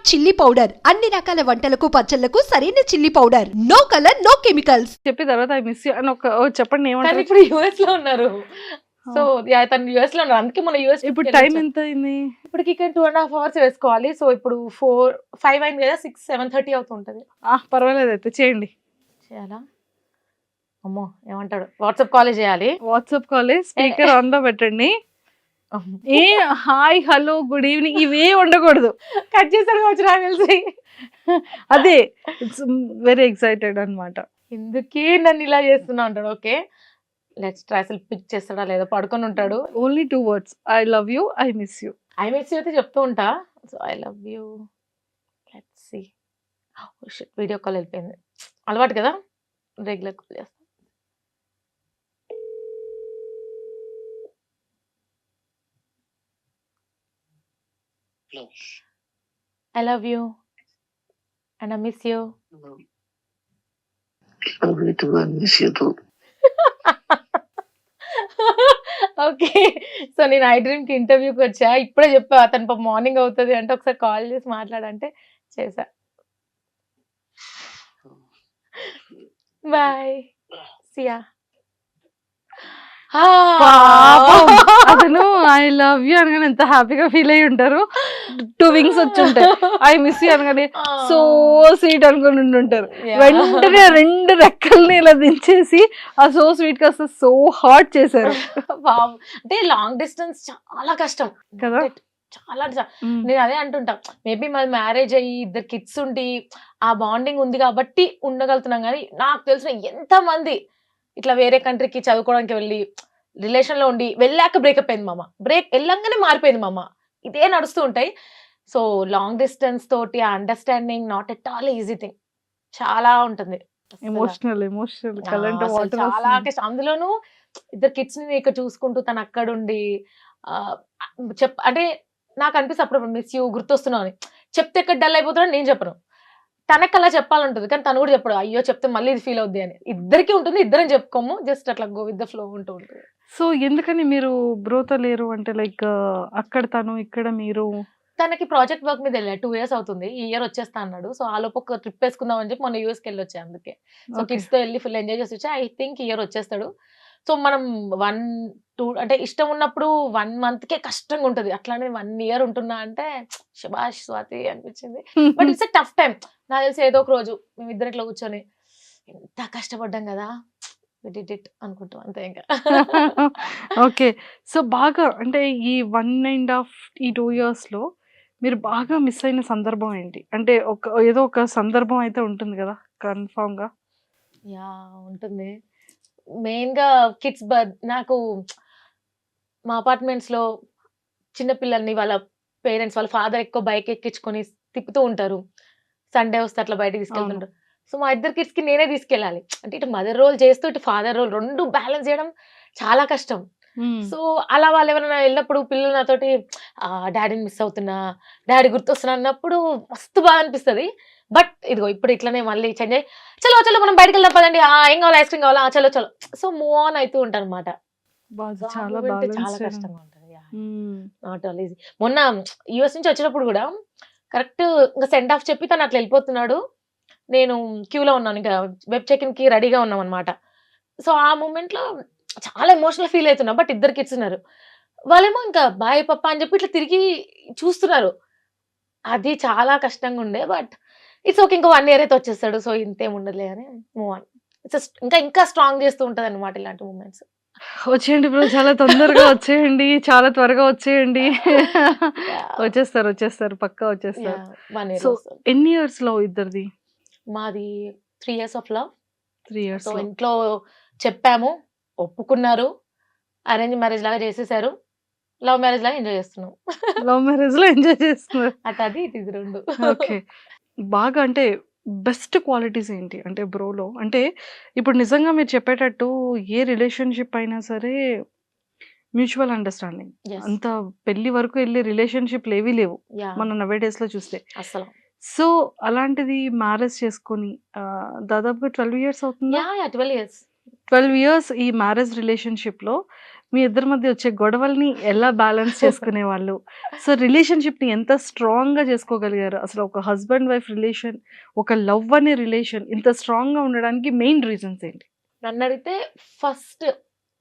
Chilli powder అన్ని రకాల వంటలకు పచ్చళ్లకు సరైన chilli powder. No colour no chemicals. చెప్పిన తర్వాత ఐ మిస్ యూ అని చెప్పండి కానీ ఏమంటారు ఇప్పుడు యుఎస్ లో ఉన్నారు. సో తను యుఎస్ లో ఉన్నారు, అందుకే మన యుఎస్ ఇప్పుడు టైం ఎంత అయింది ఇప్పటికి ఇక్కడ 2.5 hours వేసుకోవాలి. సో ఇప్పుడు 5 అయింది కదా, 7:30 అవుతుంటది. పర్వాలేదు అయితే చేయండి చేయాలా? అమ్మో ఏమంటాడు, వాట్సాప్ కాల్ చేయాలి. వాట్సాప్ కాల్ స్పీకర్ ఆన్ లో పెట్టండి. ఏ హాయ్ హలో గుడ్ ఈవినింగ్ ఇవే ఉండకూడదు. కట్ చేస్తాడు కావచ్చు నాకు తెలిసి. అదే వెరీ ఎక్సైటెడ్ అన్నమాట. ఎందుకే నన్ను ఇలా చేస్తున్నా అంటాడు. Okay let's try. అసలు పిక్ చేస్తాడా లేదా, పడుకొని ఉంటాడు. Only 2 words I love you I miss you. I miss you అయితే చెప్తూ ఉంటా. So I love you let's see. Video call వెళ్ళిపోయింది, అలవాటు కదా, రెగ్యులర్ కాల్ చేస్తా. I love you and I miss you. Love you too, I miss you too. Okay so నేను I dream కి ఇంటర్వ్యూకి వచ్చా, ఇప్పుడే చెప్పా అతను మార్నింగ్ అవుతుంది అంటే ఒకసారి కాల్ చేసి మాట్లాడంటే చేసా. Bye see ya. అతను ఐ లవ్ యూ అనగానే ఎంత హ్యాపీగా ఫీల్ అయ్యి ఉంటారు. 2 wings వచ్చి ఉంటాయి. ఐ మిస్ యూ అనగానే సో స్వీట్ అనుకుని ఉంటారు. వెంటనే 2 రెక్కల్ని ఇలా దించేసి ఆ సో స్వీట్ కాస్త సో హాట్ చేశారు. అంటే లాంగ్ డిస్టెన్స్ చాలా కష్టం కదా. చాలా నేను అదే అంటుంటా, మేబీ మాది మ్యారేజ్ అయ్యి 2 kids ఉండి ఆ బాండింగ్ ఉంది కాబట్టి ఉండగలుగుతున్నాం. కానీ నాకు తెలిసిన ఎంత మంది ఇట్లా వేరే కంట్రీకి చదువుకోవడానికి వెళ్ళి రిలేషన్ లో ఉండి వెళ్ళాక బ్రేకప్ అయింది మామ, బ్రేక్ వెళ్ళంగానే మారిపోయింది మామ, ఇదే నడుస్తూ ఉంటాయి. సో లాంగ్ డిస్టెన్స్ తోటి ఆ understanding not at all easy thing, చాలా ఉంటుంది. ఎమోషనల్ చాలా కష్టం. అందులోనూ 2 kids ని ఇక్కడ చూసుకుంటూ తను అక్కడ ఉండి అంటే నాకు అనిపిస్తుంది అప్పుడు మిస్ యూ గుర్తొస్తున్నావు అని. చెప్తే ఎక్కడ డల్ అయిపోతున్నాడు నేను చెప్పను, తనకు అలా చెప్పాలంటుంది కానీ తను కూడా చెప్పడు, అయ్యో చెప్తే మళ్ళీ ఇది ఫీల్ అవుద్ది అని. ఇద్దరికి ఉంటుంది, ఇద్దరం చెప్పుకోము, జస్ట్ అట్లా గో విత్ ద ఫ్లో ఉంటూ ఉంటుంది. సో ఎందుకని మీరు బ్రోతో లేరు అంటే లైక్ అక్కడ తను ఇక్కడ మీరు? తనకి ప్రాజెక్ట్ వర్క్ మీద వెళ్ళా, 2 years అవుతుంది, ఈ ఇయర్ వచ్చేస్తా అన్నాడు. సో ఆలోపు ఒక ట్రిప్ వేసుకుందాం అని చెప్పి మొన్న యూఎస్కి వెళ్ళి వచ్చా. అందుకే సో కిడ్స్ తో వెళ్ళి ఫుల్ ఎంజాయ్ చేసి వచ్చా. ఐ థింక్ ఈ ఇయర్ వచ్చేస్తాడు. సో మనం 1-2 అంటే ఇష్టం ఉన్నప్పుడు 1 monthకే కష్టంగా ఉంటుంది, అట్లానే 1 year ఉంటున్నా అంటే శబాష్ స్వాతి అనిపించింది. But it's a tough time. నాకు తెలిసి ఏదో ఒక రోజు మేము ఇద్దరు ఇట్లా కూర్చొని ఎంత కష్టపడ్డాం కదా ఇట్ అనుకుంటాం అంతే ఇంకా. ఓకే సో బాగా అంటే ఈ 1.5 ఈ 2 years లో మీరు బాగా మిస్ అయిన సందర్భం ఏంటి? అంటే ఏదో ఒక సందర్భం అయితే ఉంటుంది కదా కన్ఫామ్ గా. యా ఉంటుంది. మెయిన్ గా కిడ్స్ నాకు మా అపార్ట్మెంట్స్ లో చిన్న పిల్లల్ని వాళ్ళ పేరెంట్స్ వాళ్ళ ఫాదర్ ఎక్కువ బైక్ ఎక్కించుకొని తిప్పుతూ ఉంటారు. సండే వస్తే అట్లా బయటకు తీసుకెళ్తుంటారు. సో మా 2 kids కి నేనే తీసుకెళ్ళాలి. అంటే ఇటు మదర్ రోల్ చేస్తూ ఇటు ఫాదర్ రోల్ 2 బ్యాలెన్స్ చేయడం చాలా కష్టం. సో అలా వాళ్ళు ఎవరైనా వెళ్ళినప్పుడు పిల్లలు నాతోటి డాడీని మిస్ అవుతున్నా, డాడీ గుర్తొస్తున్నా అన్నప్పుడు మస్తు బాగా అనిపిస్తుంది. బట్ ఇదిగో ఇప్పుడు ఇట్లనే మళ్ళీ చేంజ్ అయ్యి చలో చలో మనం బయటకు వెళ్దాం పదండి, ఏం కావాలి ఐస్ క్రీమ్ కావాలా, చలో చలో. సో మూవ్ ఆన్ అవుతూ ఉంటారు అనమాట. చాలా చాలా కష్టంగా ఉంటుంది. Not all easy. మొన్న యూఎస్ నుంచి వచ్చినప్పుడు కూడా కరెక్ట్ ఇంకా సెండ్ ఆఫ్ చెప్పి తను అట్లా వెళ్ళిపోతున్నాడు, నేను క్యూలో ఉన్నాను, ఇంకా వెబ్ చెక్ ఇన్ కి రెడీగా ఉన్నాం అనమాట. సో ఆ మూమెంట్ లో చాలా ఎమోషనల్ ఫీల్ అవుతున్నా. బట్ 2 kids ఉన్నారు, వాళ్ళేమో ఇంకా బాయ్ పప్ప అని చెప్పి ఇట్లా తిరిగి చూస్తున్నారు. అది చాలా కష్టంగా ఉండే. బట్ ఇట్స్ ఓకే, ఇంకా 1 year అయితే వచ్చేస్తాడు, సో ఇంతేం ఉండదులే అని మూవ్ ఆన్. ఇట్స్ ఇంకా స్ట్రాంగ్ చేస్తూ ఉంటది అనమాట ఇలాంటి మూమెంట్స్. వచ్చేయండి బ్రో, చాలా తొందరగా వచ్చేయండి, చాలా త్వరగా వచ్చేయండి. వచ్చేస్తారు పక్కా వచ్చేస్తారు. 1 year. సో ఎన్ని ఇయర్స్ లో ఇద్దరిది? మాది 3 years of love. 3 years. So ఇంట్లో చెప్పాము, ఒప్పుకున్నారు, అరేంజ్ మ్యారేజ్ లాగా చేసేసారు, లవ్ మ్యారేజ్ లాగా ఎంజాయ్ చేస్తున్నాం. లవ్ మ్యారేజ్ లో ఎంజాయ్ చేస్తున్నారు. అది ఇది 2. ఓకే బాగా అంటే బెస్ట్ క్వాలిటీస్ ఏంటి అంటే బ్రోలో? అంటే ఇప్పుడు నిజంగా మీరు చెప్పేటట్టు ఏ రిలేషన్షిప్ అయినా సరే మ్యూచువల్ అండర్స్టాండింగ్, అంత పెళ్లి వరకు వెళ్ళే రిలేషన్షిప్లు ఏవీ లేవు మన నవే డేస్ లో చూస్తే అసలు. సో అలాంటిది మ్యారేజ్ చేసుకొని దాదాపుగా 12 years అవుతుందా? 12 years. 12 years ఈ మ్యారేజ్ రిలేషన్షిప్ లో మీ ఇద్దరి మధ్య వచ్చే గొడవల్ని ఎలా బ్యాలెన్స్ చేసుకునేవాళ్ళు? సో రిలేషన్‌షిప్‌ని ఎంత స్ట్రాంగ్‌గా చేసుకోగలిగారు? అసలు ఒక హస్బాండ్ వైఫ్ రిలేషన్, ఒక లవ్ అనే రిలేషన్ ఇంత స్ట్రాంగ్‌గా ఉండడానికి మెయిన్ రీజన్స్ ఏంటి? నన్నడిగితే ఫస్ట్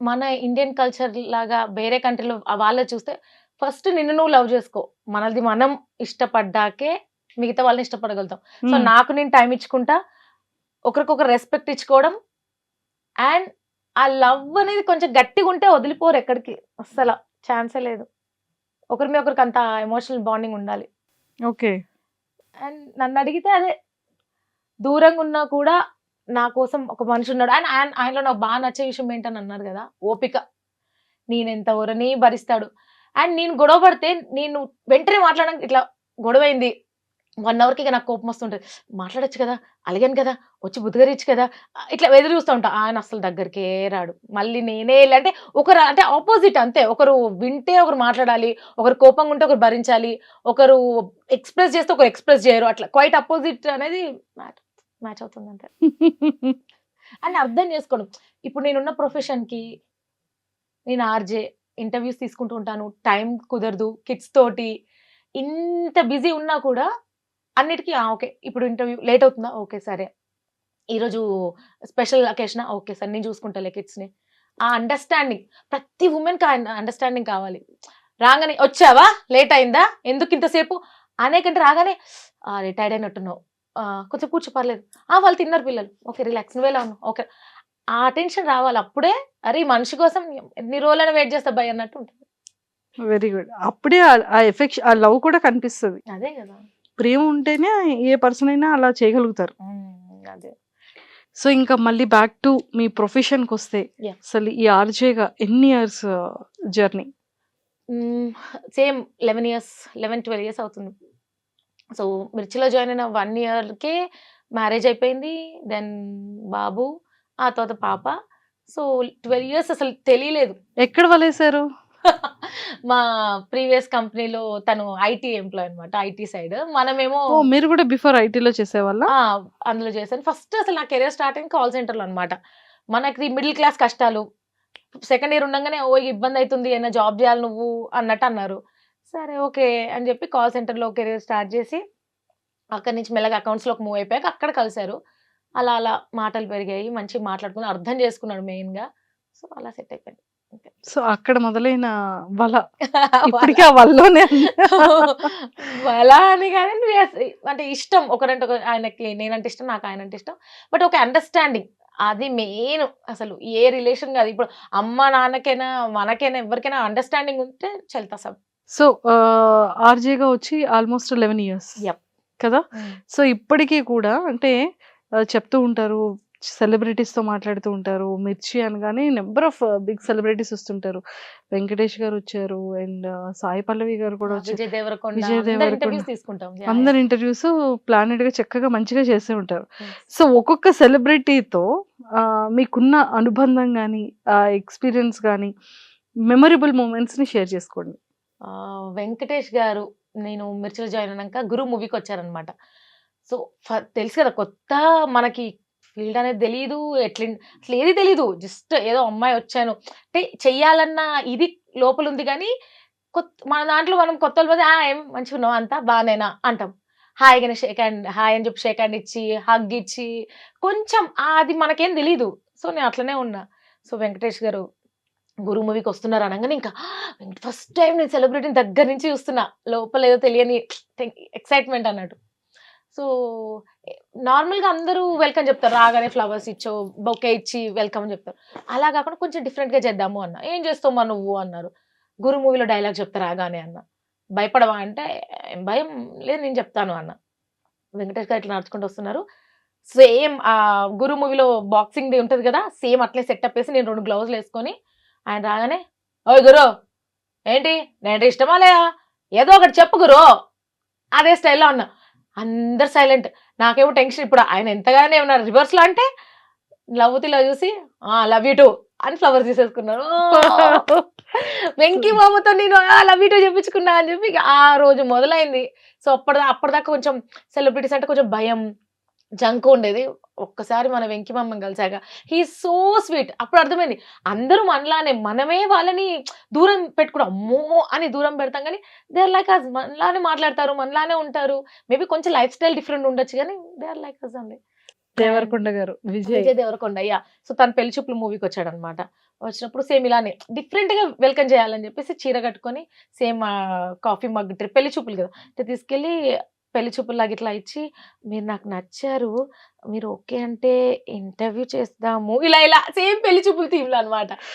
మన ఇండియన్ కల్చర్ లాగా వేరే కంట్రీలో వాళ్ళే చూస్తే ఫస్ట్ నిన్ను నువ్వు లవ్ చేసుకో. మనది మనం ఇష్టపడ్డాకే మిగతా వాళ్ళని ఇష్టపడగలుగుతాం. సో హ్మ్. నాకు నేను టైం ఇచ్చుకుంటా. ఒకరికొకరు రెస్పెక్ట్ ఇచ్చుకోవడం. అండ్ ఆ లవ్ అనేది కొంచెం గట్టిగుంటే వదిలిపోరు ఎక్కడికి. అస్సల ఛాన్సే లేదు. ఒకరి మీద ఒకరికి అంత ఎమోషనల్ బాండింగ్ ఉండాలి. ఓకే. అండ్ నన్నడిగితే అదే. దూరంగా ఉన్నా కూడా నా కోసం ఒక మనిషి ఉన్నాడు. అండ్ ఆయనలో నాకు బాగా నచ్చే విషయం ఏంటని అన్నారు గదా! ఓపిక. నేనెంత ఓరని భరిస్తాడు. అండ్ నేను గొడవ పడితే నేను వెంటనే మాట్లాడడానికి ఇట్లా గొడవైంది. 1 అవర్‌కి ఇక నాకు కోపం వస్తుంటది. మాట్లాడొచ్చు కదా! అలిగాను కదా! వచ్చి బుద్ధగరిచ్చు కదా! ఇట్లా ఎదురు చూస్తా ఉంటా. ఆయన అస్సలు దగ్గరికే రాడు. మళ్ళీ నేనే ఎళ్ళి అంటే ఒకరు అంటే ఆపోజిట్ అంతే. ఒకరు వింటే ఒకరు మాట్లాడాలి. ఒకరు కోపంగా ఉంటే ఒకరు భరించాలి. ఒకరు ఎక్స్‌ప్రెస్ చేస్తే ఒకరు ఎక్స్‌ప్రెస్ చేయరు. అట్లా క్వైట్ అపోజిట్ అనేది మ్యాచ్ అవుతుంది అంతే. అని అర్థం చేసుకోవడం. ఇప్పుడు నేనున్న ప్రొఫెషన్‌కి నేను ఆర్‌జే ఇంటర్‌వ్యూస్ తీసుకుంటూ ఉంటాను. టైం కుదరదు. కిడ్స్ తోటి ఇంత బిజీ ఉన్నా కూడా అన్నిటికి ఓకే. ఇప్పుడు ఇంటర్‌వ్యూ లేట్ అవుతుందా? ఓకే. సరే. ఈరోజు స్పెషల్ అకేషనా? ఓకే. సరే నేను చూసుకుంటాలే కిడ్స్‌ని. ఆ అండర్‌స్టాండింగ్ ప్రతి వుమెన్‌కి ఆ అండర్‌స్టాండింగ్ కావాలి. రాంగానే "వచ్చావా? లేట్ అయిందా? ఎందుకు ఇంతసేపు?" అనే కంటే రాగానే "అరే! టైర్డ్ అయినట్టున్నావు. కొంచెం కూర్చో పర్లేదు. వాళ్ళు తిన్నారు పిల్లలు. ఓకే. రిలాక్స్. నువ్వెలా ఉన్నావు? ఓకే." ఆ అటెన్షన్ రావాలి. అప్పుడే అరే! ఈ మనిషి కోసం ఎన్ని రోజులైనా వెయిట్ చేస్తా బై అన్నట్టు ఉంటుంది. Very good. అప్పుడే ఆ ఎఫెక్షన్ ఆ లవ్ కూడా కనిపిస్తది. అదే గదా! ప్రేమ ఉంటేనే ఏ పర్సన్ అయినా అలా చేయగలుగుతారు. అదే. సో ఇంకా మళ్ళీ బ్యాక్ టు మీ ప్రొఫెషన్‌కొస్తే యాహ్! అసలు ఈ ఆర్‌జేగా ఎన్ని years journey? Same 11 years 11, 12 years అవుతుంది. సో, మిర్చిలో జాయిన్ అయిన 1 ఇయర్‌కే మ్యారేజ్ అయిపోయింది. దెన్ బాబు, ఆ తర్వాత పాప. సో, 12 ఇయర్స్ అసలు తెలియలేదు. ఎక్కడ వలేసారు? మా ప్రీవియస్ కంపెనీలో తను ఐటీ ఎంప్లాయీ అన్నమాట. IT side. మనమేమో ఓహ్! మీరు కూడా బిఫోర్ ఐటీలో చేసేవాళ్ళా? ఆ! అందులో చేశాను. ఫస్ట్ అసలు నా కెరియర్ స్టార్ట్ అయింది కాల్ సెంటర్‌లో అన్నమాట. మనకి మిడిల్ క్లాస్ కష్టాలు. సెకండ్ ఇయర్ ఉండంగానే ఇబ్బందయితుంది. ఏమైనా జాబ్ జేయాలి నువ్వు అన్నట్టు అన్నారు. సరే ఓకే. అని జెప్పి కాల్ సెంటర్‌లో కెరియర్ స్టార్ట్ జేసి, అక్కడి నుంచి మెల్లగా అకౌంట్స్‌లోకి మూవ్ అయిపోయాక అక్కడ కలిసారు. అలా అలా మాటలు పెరిగాయి. మంచిగా మాట్లాడుకున్నాం. అర్థం చేసుకున్నాడు మెయిన్‌గా. సో, అలా సెట్ అయిపోయింది. అంతే. సో అక్కడ మొదలైన వల. వాళ్ళ ఇప్పటికి ఆ వలలోనే వల అని కాదండి. అంటే ఇష్టం. ఒకరంటే ఒకరు ఆయనకి నేనంటే ఇష్టం. నాకు ఆయనంటే ఇష్టం. బట్ ఒక అండర్‌స్టాండింగ్. అది మెయిన్ అసలు. ఏ రిలేషన్ కాదు. ఇప్పుడు అమ్మ, నాన్నకైనా, మనకైనా ఎవరికైనా అండర్‌స్టాండింగ్ ఉంటే చల్తా సబ్. సో ఆర్‌జేగా వచ్చి ఆల్మోస్ట్ 11 ఇయర్స్ యప్. కదా! సో ఇప్పటికి కూడా అంటే చెప్తూ ఉంటారు. సెలబ్రిటీస్‌తో మాట్లాడుతూ ఉంటారు. మిర్చి అనగానే నంబర్ ఆఫ్ బిగ్ సెలబ్రిటీస్ వస్తుంటారు. వెంకటేష్ గారు వచ్చారు. అండ్ సాయి పల్లవి గారు కూడా వచ్చారు. విజయ్ దేవరకొండ విజయ్ అందరి దేవరకొండ. ఇంటర్వ్యూస్ తీసుకుంటాం. యాహ్! అందరి యాహ్! ఇంటర్వ్యూస్ ప్లానెడ్‌గా చక్కగా మంచిగా చేస్తూ ఉంటారు. యెస్. సో ఒక్కొక్క సెలబ్రిటీతో మీకున్న అనుబంధం గాని, ఎక్స్‌పీరియన్స్ గాని, మెమరబుల్ మూమెంట్స్‌ని షేర్ చేసుకోండి. వెంకటేష్ గారు నేను మిర్చిలో జాయిన్ అయినాక 'గురు' మూవీకొచ్చారనమాట. సో, తెలుసు కదా! కొత్త మనకి ఫీల్డ్ అనేది తెలీదు. అసలు ఏది తెలీదు. జస్ట్ ఏదో అమ్మాయి వచ్చాను. అంటే చెయ్యాలన్న ఇది లోపలుంది గానీ, మన దాంట్లో మనం కొత్తోళ్ళు పోతే ఏం మంచిగున్నావా? అంతా బానేనా? అంటాం. హాయిగానే షేక్ హ్యాండ్ హాయ్ అని చెప్పి షేక్ హ్యాండ్ ఇచ్చి, హగ్ ఇచ్చి కొంచెం అది మనకేం తెలీదు. సో, నేను అట్లనే ఉన్నా. సో, వెంకటేష్ గారు 'గురు' మూవీకొస్తున్నారు అనంగానే ఇంకా ఫస్ట్ టైమ్ నేను సెలబ్రిటీని దగ్గర నుంచి చూస్తున్నా. లోపల ఏదో తెలియని ఎక్సైట్‌మెంట్ అన్నట్టు. సో, నార్మల్‌గా అందరూ వెల్కమ్ చెప్తారు. రాగానే ఫ్లవర్స్ ఇచ్చో, బొకే ఇచ్చి వెల్కమ్ అని చెప్తారు. అలా కాకుండా కొంచెం డిఫరెంట్‌గా చేద్దాము అన్నా. "ఏం చేస్తావమ్మా నువ్వు?" అన్నారు. 'గురు' మూవీలో డైలాగ్ చెప్తా రాగానే అన్నా. "భయపడవా?" అంటే, "ఏం భయం లేదు నేను చెప్తాను" అన్నా. వెంకటేష్ గారు ఇట్లా నడుచుకుంటూ వస్తున్నారు. సేమ్ 'గురు' మూవీలో బాక్సింగ్‌ది ఉంటది కదా! సేమ్ అట్లే సెటప్ ఏసి నేను 2 గ్లౌజులేసుకొని ఆయన రాగానే, "ఓయ్ గురు! ఏంటి? నేనంటే ఇష్టమా లేదా? ఏదో ఒకటి చెప్పు గురు" అదే స్టైల్‌లో అన్నా. అందరు సైలెంట్. నాకేమో టెన్షన్. ఇప్పుడు ఆయన ఎంతగానో ఏమన్నా రివర్స్‌లో అంటే లవ్వుతిలా చూసి లవ్ యూ టూ అని ఫ్లవర్స్ తీసేసుకున్నారు. వెంకీ మామతో నేను లవ్ యూ టూ చెప్పించుకున్నా అని చెప్పి ఇక ఆ రోజు మొదలైంది. సో, అప్పటిదాకా కొంచెం సెలబ్రిటీస్ అంటే కొంచెం భయం. జంక్ ఉండేది. ఒక్కసారి మన వెంకి మామని కలిసాక హి ఈజ్ సో స్వీట్. అప్పుడు అర్థమైంది. అందరూ మనలానే, మనమే వాళ్ళని దూరం పెట్టుకున్నాం. అమ్మో! అని దూరం పెడతాం గానీ, దే ఆర్ లైక్ అస్. మనలానే మాట్లాడతారు, మనలానే ఉంటారు. మేబీ కొంచెం లైఫ్ స్టైల్ డిఫరెంట్ ఉండొచ్చు గానీ, they are like us only. Devarakonda గారు, విజయ్. విజయ్ దేవరకొండ. సో తను పెళ్లి చూపులు మూవీకొచ్చాడనమాట. వచ్చినప్పుడు సేమ్ ఇలానే డిఫరెంట్‌గా వెల్కమ్ చేయాలని చెప్పేసి చీర కట్టుకొని సేమ్ కాఫీ మగ్ పెళ్లి చూపులు కదా! ఇట్లా తీసుకెళ్ళి పెళ్లి చూపుల్లాగా ఇట్లా ఇచ్చి, "మీరు నాకు నచ్చారు. మీరు ఓకే అంటే ఇంటర్వ్యూ చేద్దాము." ఇలా ఇలా సేమ్ పెళ్లి చూపుల థీమ్‌లో అనమాట.